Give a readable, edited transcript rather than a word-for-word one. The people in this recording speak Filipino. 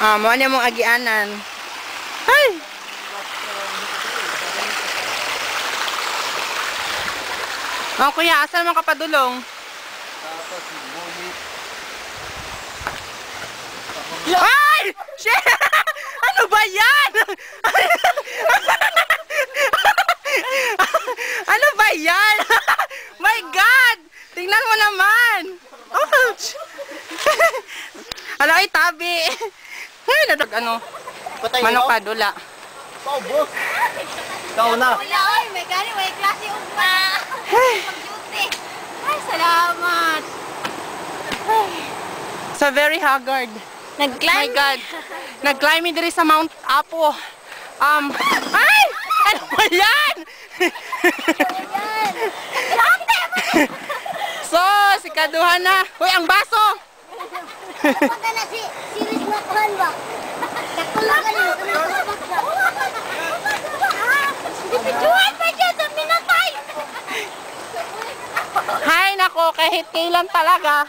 Mo na mong agianan. Ay! Kuya, asan mo kapadulong? Ay! Shit! Ano ba yan? Ano ba yan? My God! Tingnan mo naman! Ouch! Ala, ay tabi! Ay, nadag ano? Manok ka, dula. Paubos! Ikaw na! Kuya, oy, may gani, may klase yung mag-duty. Ay, salamat. So very haggard. Nag-climb. My God. Nag-climb diri sa Mount Apo. Ay! Ano ba yan? So, si Kaduhan na. Uy, ang baso! Pagka na si Siris Makahan ba? Nagkulagan mo. Bituan pa dyan sa minatay. Hay nako, kahit kailan talaga.